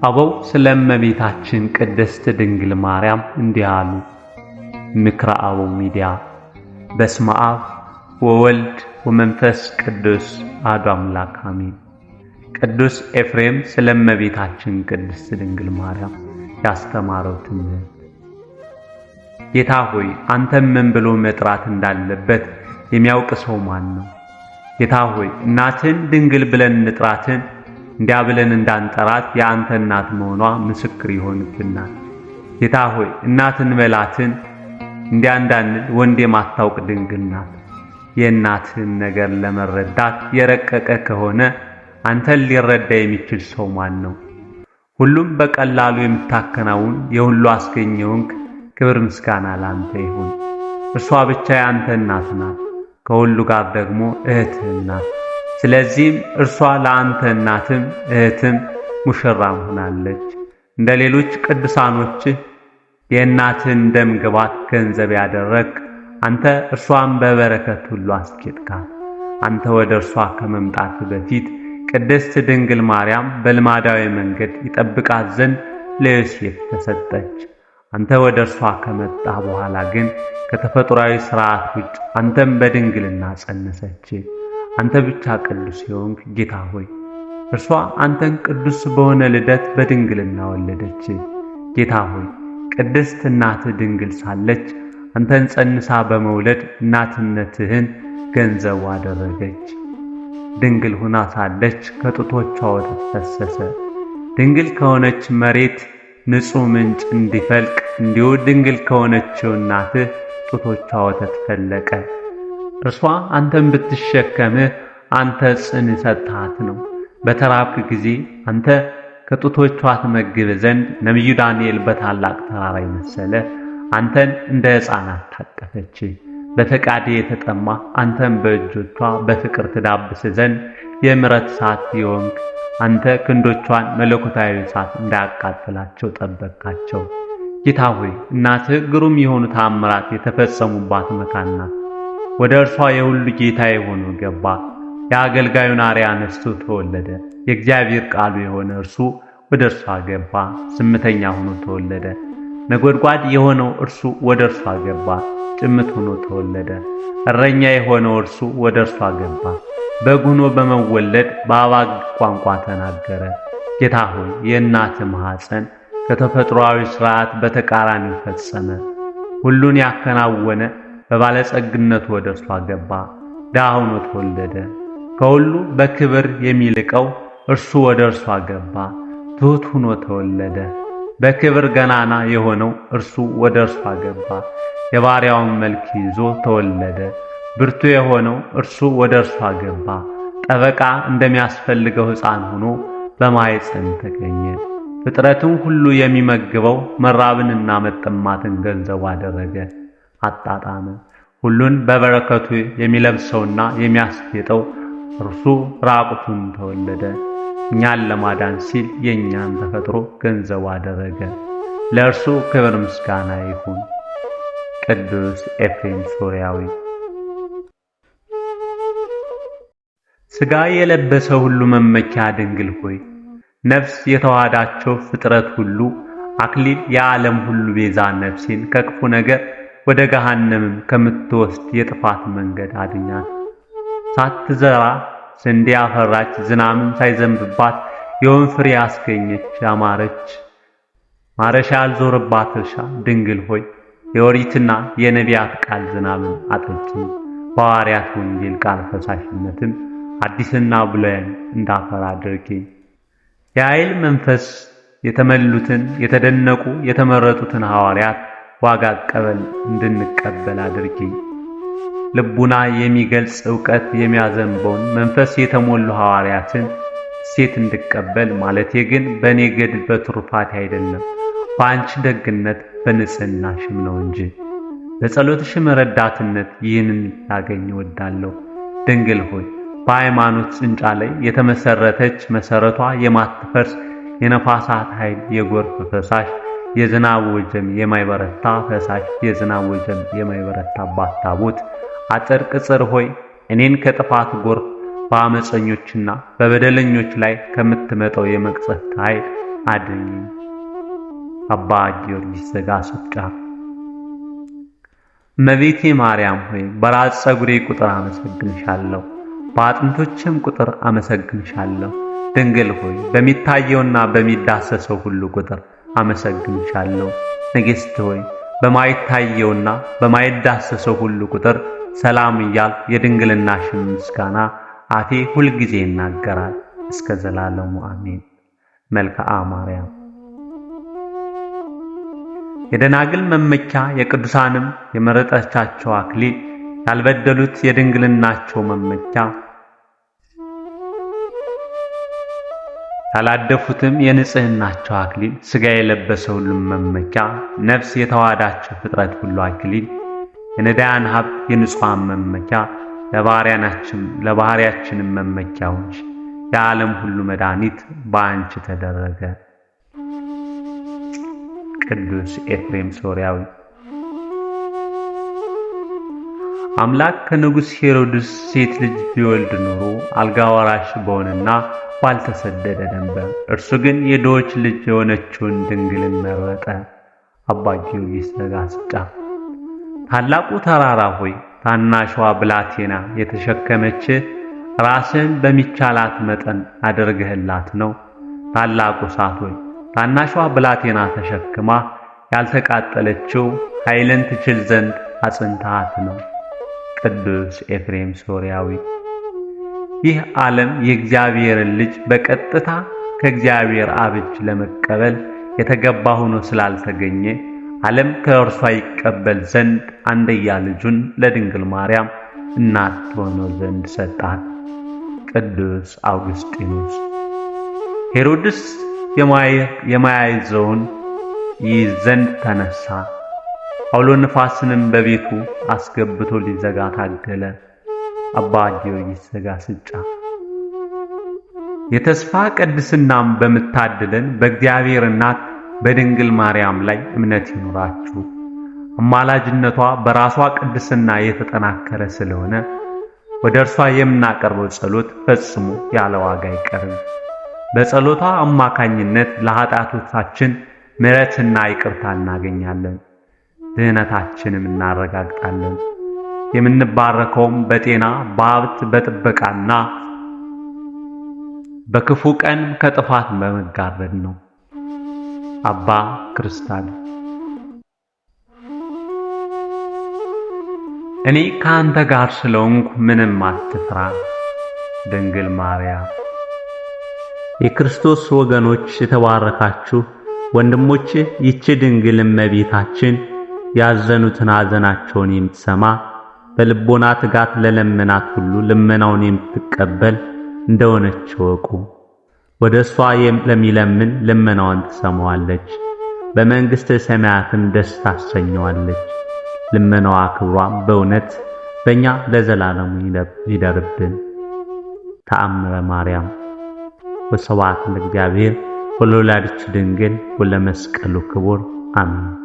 አበው ስለ እመቤታችን ቅድስት ድንግል ማርያም እንዲህ አሉ። ምክረ አበው ሚዲያ። በስመ አብ ወወልድ ወመንፈስ ቅዱስ አሐዱ አምላክ አሜን። ቅዱስ ኤፍሬም ስለ እመቤታችን ቅድስት ድንግል ማርያም ያስተማረው ትምህርት። ጌታ ሆይ አንተም ምን ብሎ መጥራት እንዳለበት የሚያውቅ ሰው ማን ነው? ጌታ ሆይ እናትን ድንግል ብለን እንጥራትን እንዲያ ብለን እንዳንጠራት የአንተ እናት መሆኗ ምስክር ይሆንብናል። ጌታ ሆይ እናትን በላትን እንዲያ እንዳንል ወንድ የማታውቅ ድንግል ናት። የእናትን ነገር ለመረዳት የረቀቀ ከሆነ አንተን ሊረዳ የሚችል ሰው ማን ነው? ሁሉም በቀላሉ የምታከናውን የሁሉ አስገኝ የሆንክ ክብር ምስጋና ላንተ ይሁን። እርሷ ብቻ የአንተ እናት ናት፣ ከሁሉ ጋር ደግሞ እህትህ ናት። ስለዚህም እርሷ ለአንተ እናትም እህትም ሙሽራም ሆናለች። እንደ ሌሎች ቅዱሳኖችህ የእናትህን ደም ግባት ገንዘብ ያደረግ አንተ እርሷን በበረከት ሁሉ አስጌጥካት። አንተ ወደ እርሷ ከመምጣት በፊት ቅድስት ድንግል ማርያም በልማዳዊ መንገድ ይጠብቃት ዘንድ ለዮሴፍ ተሰጠች። አንተ ወደ እርሷ ከመጣ በኋላ ግን ከተፈጥሯዊ ሥርዓት ውጭ አንተም በድንግልና ጸነሰች። አንተ ብቻ ቅዱስ የሆንክ ጌታ ሆይ እርሷ አንተን ቅዱስ በሆነ ልደት በድንግልና ወለደች። ጌታ ሆይ ቅድስት እናትህ ድንግል ሳለች አንተን ጸንሳ በመውለድ እናትነትህን ገንዘቡ አደረገች። ድንግል ሆና ሳለች ከጡቶቿ ወተት ፈሰሰ። ድንግል ከሆነች መሬት ንጹሕ ምንጭ እንዲፈልቅ እንዲሁ ድንግል ከሆነችው እናትህ ጡቶቿ ወተት ፈለቀ። እርሷ አንተን ብትሸከምህ አንተ ጽን ሰጥሃት ነው። በተራብክ ጊዜ አንተ ከጡቶቿ ትመግብ ዘንድ ነቢዩ ዳንኤል በታላቅ ተራራ የመሰለ አንተን እንደ ሕፃናት ታቀፈች። በፈቃድ የተጠማ አንተን በእጆቿ በፍቅር ትዳብስ ዘንድ የምሕረት እሳት የሆንክ አንተ ክንዶቿን መለኮታዊ እሳት እንዳያቃጥላቸው ጠበቅካቸው። ጌታ ሆይ እናትህ ግሩም የሆኑ ተአምራት የተፈጸሙባት መካን ናት። ወደ እርሷ የሁሉ ጌታ የሆነው ገባ። የአገልጋዩን አርያ ነስቶ ተወለደ። የእግዚአብሔር ቃሉ የሆነ እርሱ ወደ እርሷ ገባ። ዝምተኛ ሆኖ ተወለደ። ነጎድጓድ የሆነው እርሱ ወደ እርሷ ገባ። ጭምት ሆኖ ተወለደ። እረኛ የሆነው እርሱ ወደ እርሷ ገባ። በግ ሆኖ በመወለድ በአባግ ቋንቋ ተናገረ። ጌታ ሆይ የእናትህ ማኅፀን ከተፈጥሯዊ ሥርዓት በተቃራኒ ፈጸመ። ሁሉን ያከናወነ በባለጸግነቱ ወደ እርሷ ገባ። ድሃ ሆኖ ተወለደ። ከሁሉ በክብር የሚልቀው እርሱ ወደ እርሷ ገባ። ትሑት ሆኖ ተወለደ። በክብር ገናና የሆነው እርሱ ወደ እርሷ ገባ። የባሪያውን መልክ ይዞ ተወለደ። ብርቱ የሆነው እርሱ ወደ እርሷ ገባ። ጠበቃ እንደሚያስፈልገው ሕፃን ሆኖ በማኅፀን ተገኘ። ፍጥረትን ሁሉ የሚመግበው መራብንና መጠማትን ገንዘቡ አደረገ፣ አጣጣመ። ሁሉን በበረከቱ የሚለብሰውና የሚያስጌጠው እርሱ ራቁቱን ተወለደ። እኛን ለማዳን ሲል የእኛን ተፈጥሮ ገንዘቡ አደረገ። ለእርሱ ክብር ምስጋና ይሁን። ቅዱስ ኤፍሬም ሶርያዊ። ሥጋ የለበሰ ሁሉ መመኪያ ድንግል ሆይ ነፍስ የተዋሃዳቸው ፍጥረት ሁሉ አክሊል የዓለም ሁሉ ቤዛ ነፍሴን ከክፉ ነገር ወደ ገሃነምም ከምትወስድ የጥፋት መንገድ አድኛት። ሳትዘራ ስንዴ ያፈራች ዝናብም ሳይዘንብባት የወይን ፍሬ ያስገኘች ያማረች ማረሻ ያልዞረባት እርሻ ድንግል ሆይ የኦሪትና የነቢያት ቃል ዝናብን አጠጪኝ። በሐዋርያት ወንጌል ቃል ፈሳሽነትም አዲስና ብሉይን እንዳፈራ አድርጊኝ። የኃይል መንፈስ የተመሉትን የተደነቁ የተመረጡትን ሐዋርያት ዋጋ ቀበል እንድንቀበል አድርጊኝ። ልቡና የሚገልጽ ዕውቀት የሚያዘንበውን መንፈስ የተሞሉ ሐዋርያትን ሴት እንድቀበል ማለቴ ግን በእኔ ገድል በትሩፋቴ አይደለም፣ በአንቺ ደግነት በንጽሕናሽም ነው እንጂ። በጸሎትሽም ረዳትነት ይህንን ላገኝ እወዳለሁ። ድንግል ሆይ በሃይማኖት ጽንጫ ላይ የተመሰረተች መሰረቷ የማትፈርስ የነፋሳት ኃይል የጎርፍ ፈሳሽ የዝናብ ወጀም የማይበረታ ፈሳሽ የዝናብ ወጀም የማይበረታባት ታቦት አጥር ቅጽር ሆይ እኔን ከጥፋት ጎርፍ በአመፀኞችና በበደለኞች ላይ ከምትመጣው የመቅሰፍት ኃይል አድኝ። አባ ጊዮርጊስ ዘጋስጫ። እመቤቴ ማርያም ሆይ በራስ ፀጉሬ ቁጥር አመሰግንሻለሁ፣ በአጥንቶችም ቁጥር አመሰግንሻለሁ። ድንግል ሆይ በሚታየውና በሚዳሰሰው ሁሉ ቁጥር አመሰግንሻለሁ። ንግሥት ሆይ በማይታየውና በማይዳሰሰው ሁሉ ቁጥር ሰላም እያልኩ የድንግልናሽን ምስጋና አፌ ሁልጊዜ ይናገራል እስከ ዘላለሙ አሜን። መልክዓ ማርያም። የደናግል መመኪያ የቅዱሳንም የመረጠቻቸው አክሊል ያልበደሉት የድንግልናቸው መመኪያ ያላደፉትም የንጽህናቸው አክሊል ሥጋ የለበሰ ሁሉም መመኪያ ነፍስ የተዋዳቸው ፍጥረት ሁሉ አክሊል የነዳያን ሀብት የንጹሐን መመኪያ ለባህሪያችንም መመኪያዎች የዓለም ሁሉ መድኃኒት በአንቺ ተደረገ። ቅዱስ ኤፍሬም ሶርያዊ። አምላክ ከንጉሥ ሄሮድስ ሴት ልጅ ቢወልድ ኖሮ አልጋ ወራሽ በሆነና ባልተሰደደ ነበር። እርሱ ግን የድሆች ልጅ የሆነችውን ድንግልን መረጠ። አባ ጊዮርጊስ ዘጋስጫ። ታላቁ ተራራ ሆይ ታናሿ ብላቴና የተሸከመች ራስን በሚቻላት መጠን አድርገህላት ነው። ታላቁ እሳት ሆይ ታናሿ ብላቴና ተሸክማ ያልተቃጠለችው ኃይልን ትችል ዘንድ አጽንታት ነው። ቅዱስ ኤፍሬም ሶርያዊ። ይህ ዓለም የእግዚአብሔርን ልጅ በቀጥታ ከእግዚአብሔር አብ እጅ ለመቀበል የተገባ ሆኖ ስላልተገኘ ዓለም ከእርሷ ይቀበል ዘንድ አንድያ ልጁን ለድንግል ማርያም እናት ትሆነው ዘንድ ሰጣት። ቅዱስ አውግስጢኖስ። ሄሮድስ የማያይዘውን ይይዝ ዘንድ ተነሳ። አውሎ ንፋስንም በቤቱ አስገብቶ ሊዘጋ ታገለ። አባ ጊዮርጊስ ዘጋስጫ። የተስፋ ቅድስናም በምታድለን በእግዚአብሔር እናት በድንግል ማርያም ላይ እምነት ይኑራችሁ። አማላጅነቷ በራሷ ቅድስና የተጠናከረ ስለሆነ ወደ እርሷ የምናቀርበው ጸሎት ፈጽሞ ያለ ዋጋ አይቀርም። በጸሎቷ አማካኝነት ለኃጢአቶቻችን ምሕረትና ይቅርታ እናገኛለን፣ ድህነታችንም እናረጋግጣለን። የምንባረከውም በጤና በሀብት በጥበቃና በክፉ ቀን ከጥፋት በመጋረድ ነው። አባ ክርስታል። እኔ ከአንተ ጋር ስለሆንኩ ምንም አትፍራ። ድንግል ማርያም። የክርስቶስ ወገኖች የተባረካችሁ ወንድሞች፣ ይህች ድንግል እመቤታችን ያዘኑትን ሐዘናቸውን የምትሰማ በልቦና ትጋት ለለመናት ሁሉ ልመናውን የምትቀበል እንደሆነች ወቁ። ወደ እሷ ለሚለምን ልመናዋን ትሰማዋለች፣ በመንግሥተ ሰማያትም ደስ ታሰኘዋለች። ልመናዋ ክብሯም በእውነት በእኛ ለዘላለሙ ይደርብን። ተአምረ ማርያም። ወስብሐት ለእግዚአብሔር ወለወላዲቱ ድንግል ወለመስቀሉ ክቡር አሜን።